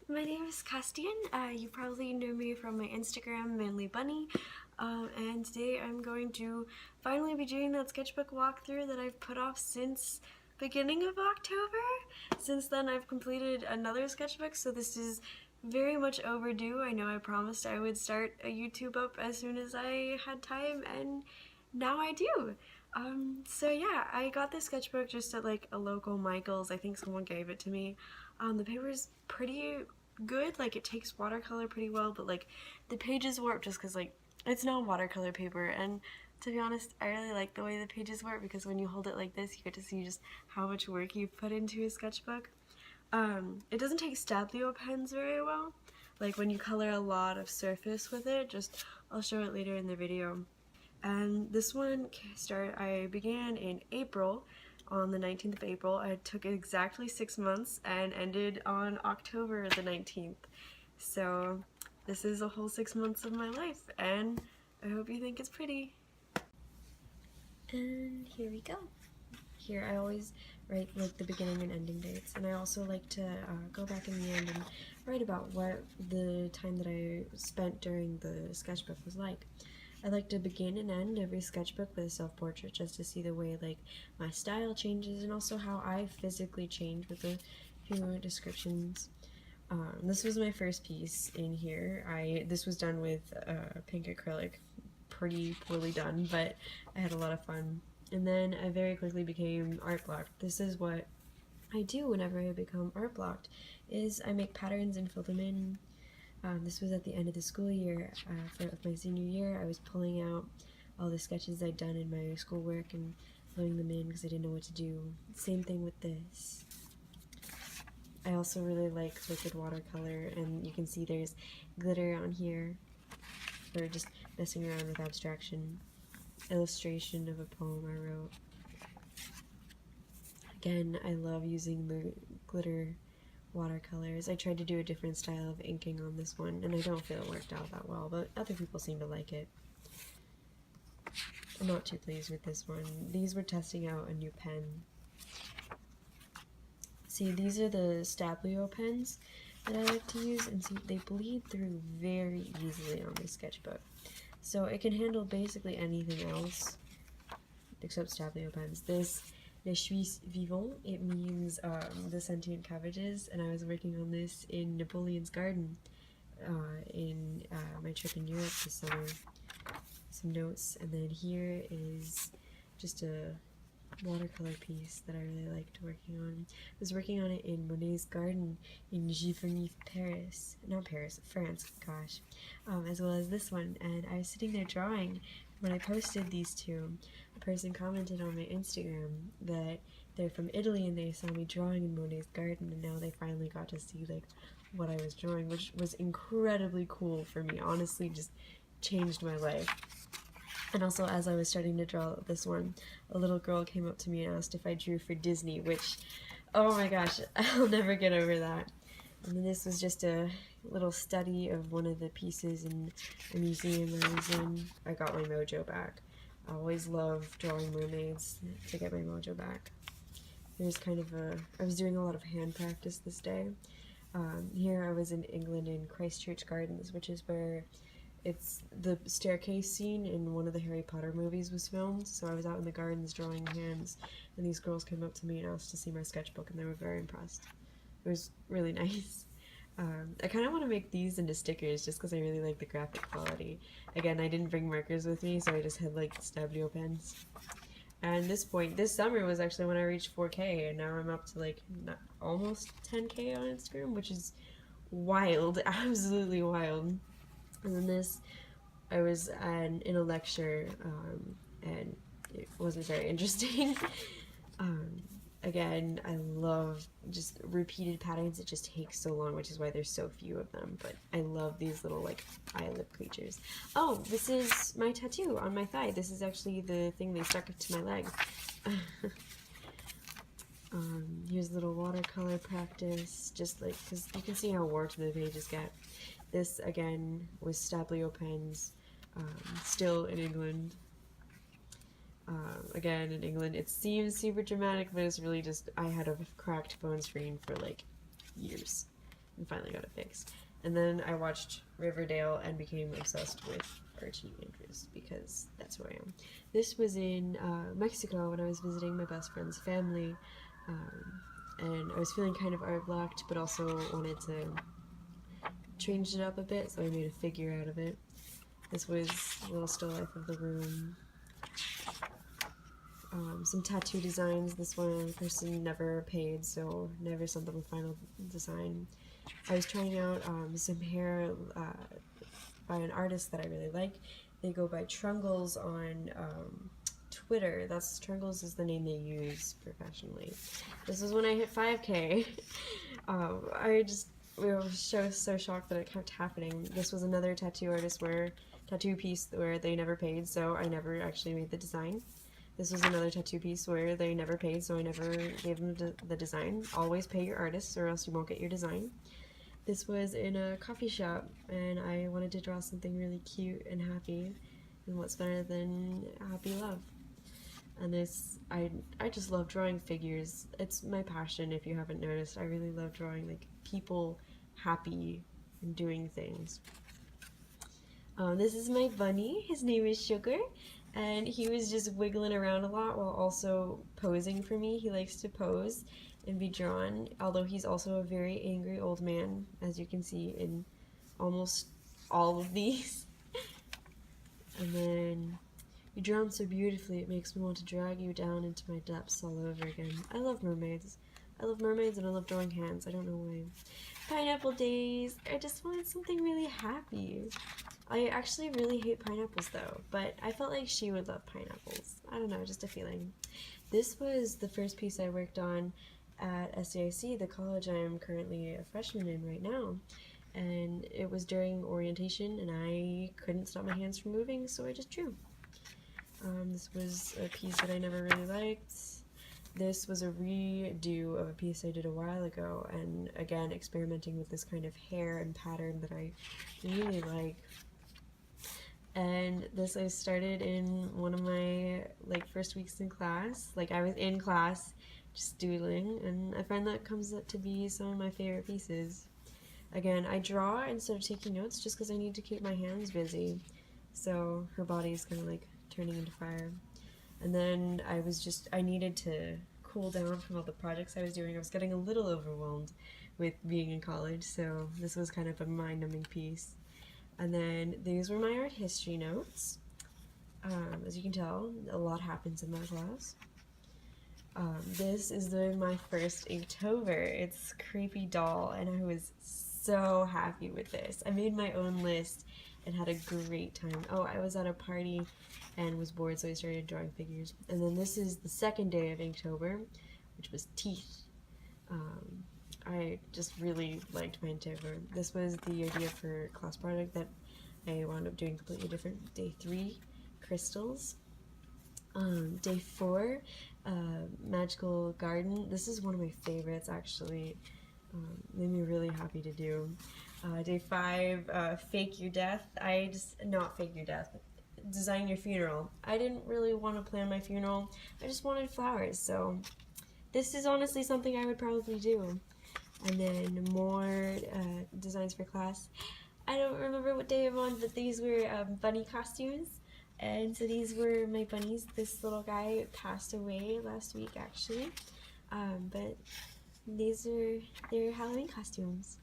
My name is Castian. You probably know me from my Instagram, Manly Bunny. And today I'm going to finally be doing that sketchbook walkthrough that I've put off since beginning of October. Since then I've completed another sketchbook, so this is very much overdue. I know I promised I would start a YouTube up as soon as I had time, and now I do. So yeah, I got this sketchbook just at like a local Michael's. I think someone gave it to me. The paper's pretty good, like it takes watercolor pretty well, but like the pages warp just because like it's not watercolor paper, and to be honest, I really like the way the pages warp because when you hold it like this, you get to see just how much work you put into a sketchbook. It doesn't take Stabilo pens very well, like when you color a lot of surface with it, I'll show it later in the video. And this one I began in April, on the 19th of April. It took exactly 6 months and ended on October the 19th. So this is a whole 6 months of my life, and I hope you think it's pretty. And here we go. Here I always write like the beginning and ending dates, and I also like to go back in the end and write about what the time that I spent during the sketchbook was like. I like to begin and end every sketchbook with a self-portrait just to see the way like my style changes and also how I physically change with a few descriptions. This was my first piece in here. This was done with pink acrylic, pretty poorly done, but I had a lot of fun. And then I very quickly became art blocked. This is what I do whenever I become art blocked, is I make patterns and fill them in. This was at the end of the school year. For my senior year, I was pulling out all the sketches I'd done in my schoolwork and filling them in because I didn't know what to do. Same thing with this. I also really like liquid watercolor, and you can see there's glitter on here for just messing around with abstraction. Illustration of a poem I wrote. Again, I love using the glitter watercolors. I tried to do a different style of inking on this one, and I don't feel it worked out that well, but other people seem to like it. I'm not too pleased with this one. These were testing out a new pen. See, these are the Stabilo pens that I like to use, and see, they bleed through very easily on this sketchbook. So it can handle basically anything else except Stabilo pens. This Le Suis Vivant, it means the sentient cabbages, and I was working on this in Napoleon's garden in my trip in Europe this summer. Some notes, and then here is just a watercolor piece that I really liked working on. I was working on it in Monet's garden in Giverny, France, gosh, as well as this one, and I was sitting there drawing. When I posted these two, a person commented on my Instagram that they're from Italy and they saw me drawing in Monet's garden, and now they finally got to see like what I was drawing, which was incredibly cool for me. Honestly, just changed my life. And also, as I was starting to draw this one, a little girl came up to me and asked if I drew for Disney, which, oh my gosh, I'll never get over that. And then this was just a little study of one of the pieces in a museum I was in. I got my mojo back. I always love drawing mermaids to get my mojo back. There's kind of I was doing a lot of hand practice this day. Here I was in England in Christchurch Gardens, which is where it's the staircase scene in one of the Harry Potter movies was filmed. So I was out in the gardens drawing hands, and these girls came up to me and asked to see my sketchbook, and they were very impressed. It was really nice. I kind of want to make these into stickers just because I really like the graphic quality. Again, I didn't bring markers with me, so I just had like Stabilo pens. And this summer was actually when I reached 4K, and now I'm up to like almost 10K on Instagram, which is wild, absolutely wild. And then this, I was in a lecture, and it wasn't very interesting. Again, I love just repeated patterns. It just takes so long, which is why there's so few of them. But I love these little like eye lip creatures. Oh, this is my tattoo on my thigh. This is actually the thing they stuck to my leg. Here's a little watercolor practice, just like, because you can see how warped the pages get. This, again, was Stabilo pens, still in England. Again, in England, it seems super dramatic, but it's really just, I had a cracked phone screen for like years. and finally got it fixed. And then I watched Riverdale and became obsessed with Archie Andrews because that's who I am. This was in Mexico when I was visiting my best friend's family, and I was feeling kind of art blocked, but also wanted to change it up a bit, so I made a figure out of it. This was a little still life of the room. Some tattoo designs. This one person never paid, so never sent them a final design. I was trying out some hair by an artist that I really like. They go by Trungles on Twitter. Trungles is the name they use professionally. This was when I hit 5K. We were so shocked that it kept happening. This was another tattoo piece where they never paid, so I never actually made the design. This was another tattoo piece where they never paid, so I never gave them the design. Always pay your artists or else you won't get your design. This was in a coffee shop, and I wanted to draw something really cute and happy, and what's better than happy love? And I just love drawing figures. It's my passion, if you haven't noticed. I really love drawing like people happy and doing things. This is my bunny. His name is Sugar, and he was just wiggling around a lot while also posing for me. He likes to pose and be drawn, although he's also a very angry old man, as you can see in almost all of these. And then you drawn so beautifully, it makes me want to drag you down into my depths all over again. I love mermaids. I love mermaids and I love drawing hands. I don't know why. Pineapple days. I just wanted something really happy. I actually really hate pineapples though, but I felt like she would love pineapples. I don't know, just a feeling. This was the first piece I worked on at SCIC, the college I am currently a freshman in right now. And it was during orientation and I couldn't stop my hands from moving, so I just drew. This was a piece that I never really liked. This was a redo of a piece I did a while ago, and again experimenting with this kind of hair and pattern that I really like. And this I started in one of my first weeks in class. I was in class just doodling, and I find that comes up to be some of my favorite pieces. Again, I draw instead of taking notes just because I need to keep my hands busy. So her body is kind of turning into fire. And then I needed to cool down from all the projects I was doing. I was getting a little overwhelmed with being in college, so this was kind of a mind-numbing piece. And then these were my art history notes. As you can tell, a lot happens in that class. This is my first Inktober. It's Creepy Doll, and I was so happy with this. I made my own list and had a great time. Oh, I was at a party and was bored, so I started drawing figures. And then this is the second day of Inktober, which was teeth. I just really liked my Inktober. This was the idea for a class project that I wound up doing completely different. Day 3, crystals. Day 4, magical garden. This is one of my favorites, actually. Made me really happy to do. Day 5, fake your death. Not fake your death, design your funeral. I didn't really want to plan my funeral. I just wanted flowers, so this is honestly something I would probably do. And then more designs for class. I don't remember what day I'm on, but these were bunny costumes. And so these were my bunnies. This little guy passed away last week, actually. But these are their Halloween costumes.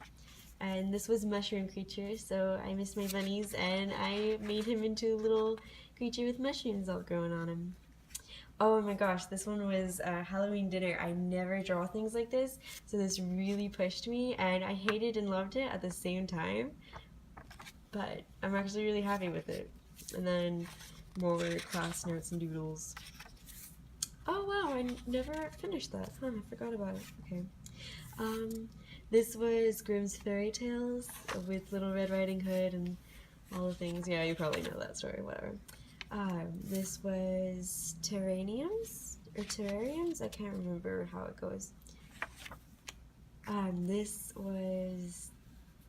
And this was Mushroom Creature, so I missed my bunnies, and I made him into a little creature with mushrooms all growing on him. Oh my gosh, this one was Halloween dinner. I never draw things like this, so this really pushed me, and I hated and loved it at the same time. But I'm actually really happy with it. And then more class notes and doodles. Oh wow, I never finished that. Huh, I forgot about it. Okay. This was Grimm's Fairy Tales with Little Red Riding Hood and all the things. Yeah, you probably know that story, whatever. This was Terrariums? I can't remember how it goes. This was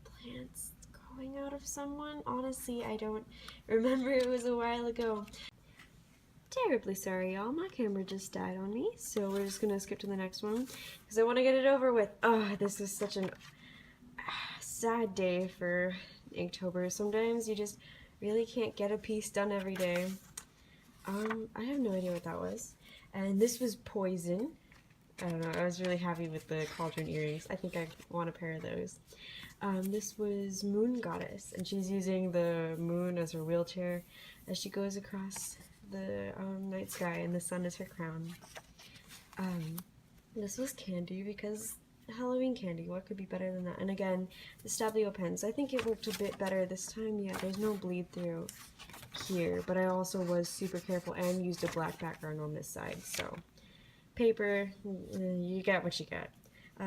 plants growing out of someone. Honestly, I don't remember. It was a while ago. Terribly sorry, y'all. My camera just died on me, so we're just gonna skip to the next one because I want to get it over with. Oh, this is such an sad day for Inktober. Sometimes you just really can't get a piece done every day. I have no idea what that was. And this was Poison. I don't know, I was really happy with the cauldron earrings. I think I want a pair of those. This was Moon Goddess, and she's using the moon as her wheelchair as she goes across the night sky, and the sun is her crown. This was Candy, because Halloween candy, what could be better than that? And again, the Stablio pens. I think it worked a bit better this time. Yeah, there's no bleed through here, but I also was super careful and used a black background on this side, so paper, you get what you get.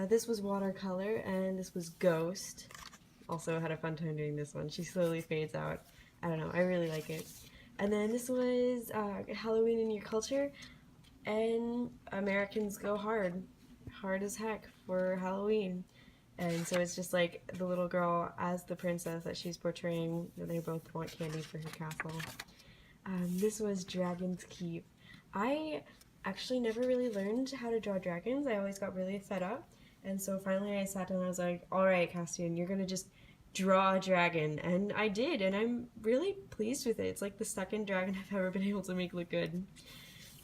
This was Watercolor, and this was Ghost. Also had a fun time doing this one. She slowly fades out. I don't know, I really like it. And then this was Halloween in Your Culture, and Americans go hard as heck for Halloween. And so it's just like the little girl as the princess that she's portraying. They both want candy for her castle. This was Dragon's Keep. I actually never really learned how to draw dragons. I always got really fed up. And so finally I sat down and I was like, alright, Castian, you're gonna just draw a dragon. And I did, and I'm really pleased with it. It's like the second dragon I've ever been able to make look good.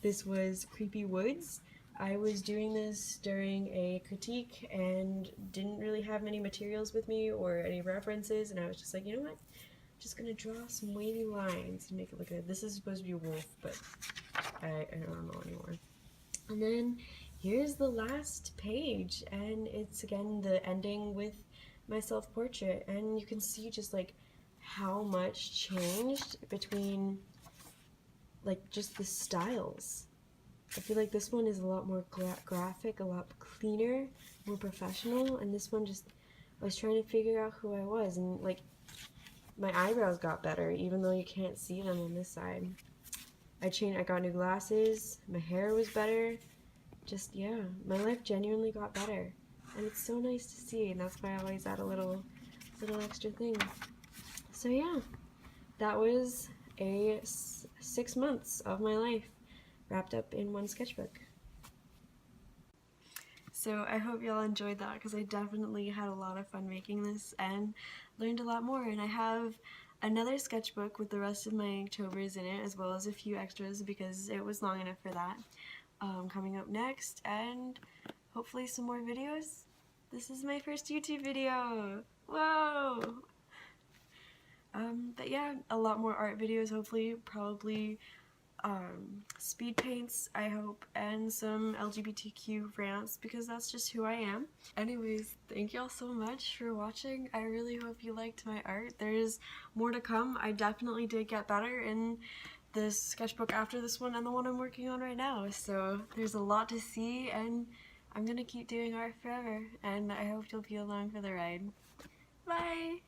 This was Creepy Woods. I was doing this during a critique and didn't really have many materials with me or any references, and I was just like, you know what? I'm just gonna draw some wavy lines and make it look good. This is supposed to be a wolf, but I don't know anymore. And then here's the last page, and it's again the ending with my self-portrait, and you can see just like how much changed between like just the styles. I feel like this one is a lot more graphic, a lot cleaner, more professional, and this one just, I was trying to figure out who I was, and like my eyebrows got better even though you can't see them on this side. I got new glasses, my hair was better, just yeah, my life genuinely got better, and it's so nice to see, and that's why I always add a little extra thing. So yeah, that was 6 months of my life wrapped up in one sketchbook. So I hope y'all enjoyed that, because I definitely had a lot of fun making this and learned a lot more, and I have another sketchbook with the rest of my Inktober's in it, as well as a few extras because it was long enough for that, coming up next, and hopefully some more videos. This is my first YouTube video! Whoa! But yeah, a lot more art videos hopefully, probably speed paints, I hope, and some LGBTQ rants, because that's just who I am. Anyways, thank y'all so much for watching. I really hope you liked my art. There's more to come. I definitely did get better in the sketchbook after this one and the one I'm working on right now, so there's a lot to see, and I'm gonna keep doing art forever, and I hope you'll be along for the ride. Bye!